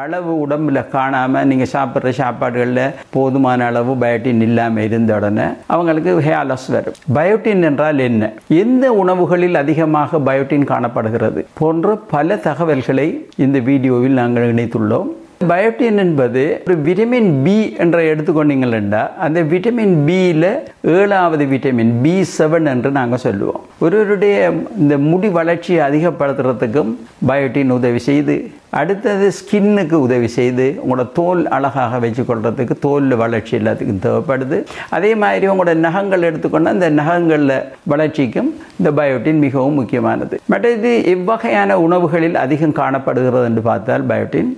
அளவு உடம்புல காணாமல் நீங்கள் சாப்பிட்ற சாப்பாடுகளில் போதுமான அளவு பயோட்டின் இல்லாமல் இருந்த உடனே அவங்களுக்கு ஹேர் லாஸ் வரும். பயோட்டின் என்றால் என்ன, எந்த உணவுகளில் அதிகமாக பயோட்டின் காணப்படுகிறது போன்ற பல தகவல்களை இந்த வீடியோவில் நாங்கள் இணைத்துள்ளோம். பயோட்டின் என்பது ஒரு விட்டமின் பி என்ற எடுத்துக்கொண்டீங்கன்னா அந்த விட்டமின் பியில் 7வது விட்டமின் B7 என்று நாங்கள் சொல்லுவோம். ஒருவருடைய இந்த முடி வளர்ச்சியை அதிகப்படுத்துறதுக்கும் பயோட்டின் உதவி செய்து, அடுத்தது ஸ்கின்னுக்கு உதவி செய்து உங்களோட தோல் அழகாக வச்சுக்கொள்றதுக்கு தோல் வளர்ச்சி எல்லாத்துக்கும் தேவைப்படுது. அதே மாதிரி உங்களோட நகங்கள் எடுத்துக்கொண்டு அந்த நகங்களில் வளர்ச்சிக்கும் இந்த பயோட்டின் மிகவும் முக்கியமானது. மற்றது எவ்வகையான உணவுகளில் அதிகம் காணப்படுகிறது என்று பார்த்தால் பயோட்டின்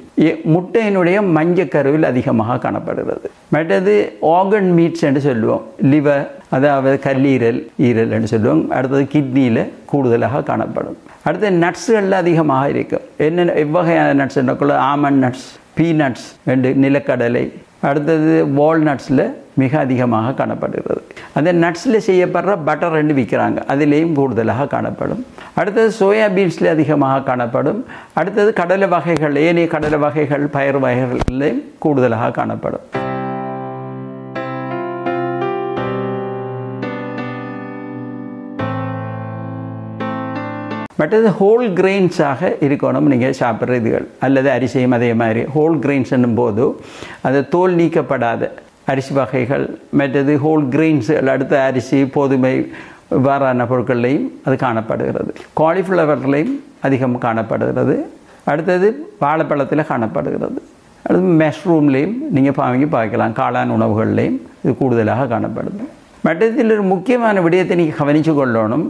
முட்டையினுடைய மஞ்சக்கருவில் அதிகமாக காணப்படுகிறது. மற்றது ஆர்கன் மீட்ஸ் என்று சொல்லுவோம், லிவர் அதாவது கல்லீரல் ஈரல் என்று சொல்லுவோம். அடுத்தது கிட்னியில் கூடுதலாக காணப்படும். அடுத்து நட்ஸுகளில் அதிகமாக இருக்கும். என்னென்ன எவ்வகையான நட்ஸ் என்றக்குள்ள ஆமண்ட் நட்ஸ், பீனட்ஸ் என்று நிலக்கடலை, அடுத்தது வால்நட்ஸில் மிக அதிகமாக காணப்படுகிறது. அந்த நட்ஸில் செய்யப்படுற பட்டர் ரெண்டு விற்கிறாங்க, அதிலேயும் கூடுதலாக காணப்படும். அடுத்தது சோயாபீன்ஸில் அதிகமாக காணப்படும். அடுத்தது கடலை வகைகள், ஏனைய கடலை வகைகள், பயிர் வகைகளிலேயும் கூடுதலாக காணப்படும். மற்றது ஹோல் கிரெயின்ஸாக இருக்கணும் நீங்கள் சாப்பிட்ற இதுகள், அல்லது அரிசியும் அதே மாதிரி ஹோல் கிரெயின்ஸ் என்னும் போது அது தோல் நீக்கப்படாத அரிசி வகைகள், மற்றது ஹோல் கிரெயின்ஸ், அடுத்த அரிசி கோதுமை இவ்வாறான பொருட்கள்லையும் அது காணப்படுகிறது. காலிஃப்ளவர்லையும் அதிகம் காணப்படுகிறது. அடுத்தது வாழைப்பழத்தில் காணப்படுகிறது. அடுத்து மஷ்ரூம்லேயும் நீங்கள் வாங்கி பார்க்கலாம். காளான் உணவுகள்லேயும் இது கூடுதலாக காணப்படுது. மற்றதில் ஒரு முக்கியமான விடயத்தை நீங்கள் கவனித்து கொள்ளணும்.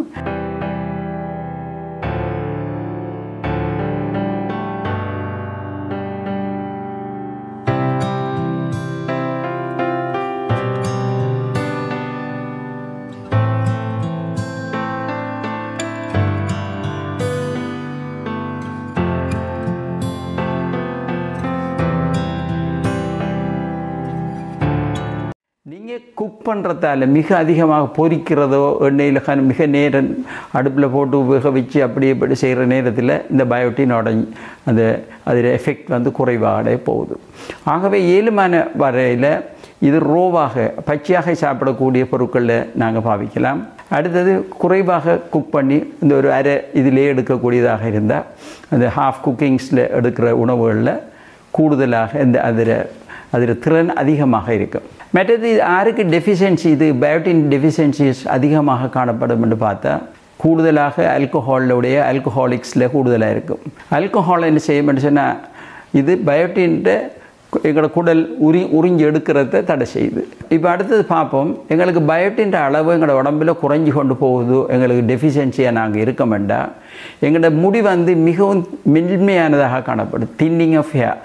நீங்கள் குக் பண்ணுறதால மிக அதிகமாக பொரிக்கிறதோ எண்ணெயில் மிக நேரம் அடுப்பில் போட்டு வேக வச்சு அப்படி செய்கிற நேரத்தில் இந்த பயோட்டின் அந்த அதில் எஃபெக்ட் வந்து குறைவாக போகுது. ஆகவே ஏழுமான வரையில் இது ரோவாக பச்சையாக சாப்பிடக்கூடிய பொருட்களில் நாங்கள் பாவிக்கலாம். அடுத்தது குறைவாக குக் பண்ணி இந்த ஒரு அரை இதிலே எடுக்கக்கூடியதாக இருந்தால் அந்த ஹாஃப் குக்கிங்ஸில் எடுக்கிற உணவுகளில் கூடுதலாக இந்த அதில் திறன் அதிகமாக இருக்கும். மற்றது யாருக்கு டெஃபிஷியன்சி, இது பயோட்டின் டெஃபிஷியன்சிஸ் அதிகமாக காணப்படும் என்று பார்த்தா கூடுதலாக ஆல்கஹாலிக்ஸில் கூடுதலாக இருக்கும். ஆல்கஹால் என்ன செய்யும் சொன்னால் இது பயோட்டின்ட்டு எங்களோட குடல் உறிஞ்சி எடுக்கிறத தடை செய்யுது. இப்போ அடுத்தது பார்ப்போம், எங்களுக்கு பயோட்டின் அளவு எங்களோட உடம்பில் குறைஞ்சி கொண்டு போகுது, எங்களுக்கு டெஃபிஷியன்சியாக நாங்கள் இருக்க வேண்டாம். எங்களோட முடி வந்து மிகவும் மென்மையானதாக காணப்படும், தின்னிங் ஆஃப் ஹேர்.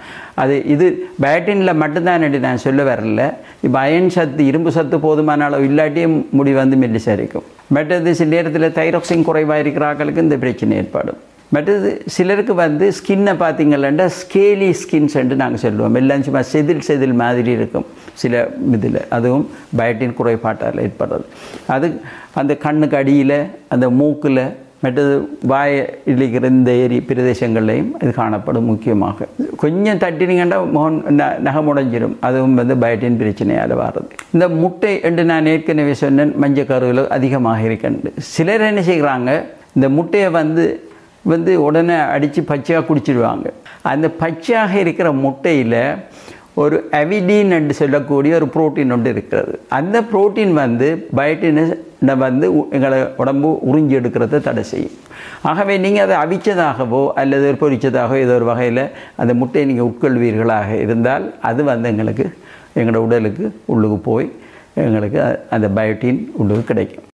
இது பயோட்டினில் மட்டும்தான் என்று நான் சொல்ல வரல. இப்போ அயன் சத்து, இரும்பு சத்து போதுமான அளவு இல்லாட்டியும் முடி வந்து மெல்லிசாக இருக்கும். மற்றது சில நேரத்தில் தைராக்சின் குறைவாக இருக்கிறார்களுக்கு இந்த பிரச்சனை ஏற்படும். மற்றது சிலருக்கு வந்து ஸ்கின்னை பார்த்திங்கன்னா ஸ்கேலி ஸ்கின்ஸ் என்று நாங்கள் சொல்லுவோம். எல்லாம் சும்மா செதில் மாதிரி இருக்கும் சில இதில், அதுவும் பயோட்டின் குறைபாட்டால் ஏற்படுறது. அது அந்த கண்ணுக்கு அடியில், அந்த மூக்கில், மற்றது வாயை இழிக்கிற இந்த ஏரி பிரதேசங்கள்லையும் இது காணப்படும். முக்கியமாக கொஞ்சம் தட்டினீங்கன்னா நகம் உடைஞ்சிடும், அதுவும் வந்து பயோட்டின் பிரச்சனையால் வர்றது. இந்த முட்டை என்று நான் ஏற்கனவே சொன்னேன், மஞ்சள் கருவில் அதிகமாக இருக்கின்ற சிலர் என்ன செய்கிறாங்க, இந்த முட்டையை வந்து உடனே அடித்து பச்சையாக குடிச்சிடுவாங்க. அந்த பச்சையாக இருக்கிற முட்டையில் ஒரு அவிடின் என்று சொல்லக்கூடிய ஒரு புரோட்டீன் ஒன்று இருக்கிறது. அந்த புரோட்டீன் வந்து பயோட்டினை வந்து எங்களை உடம்பு உறிஞ்சி எடுக்கிறத தடை செய்யும். ஆகவே நீங்கள் அதை அவிச்சதாகவோ அல்லது ஒரு பொரிச்சதாகவோ ஏதோ ஒரு வகையில் அந்த முட்டையை நீங்கள் உட்கொள்வீர்களாக இருந்தால் அது வந்து எங்களோட உடலுக்கு உள்ளுக்கு போய் எங்களுக்கு அந்த பயோட்டின் உள்ளுக்கு கிடைக்கும்.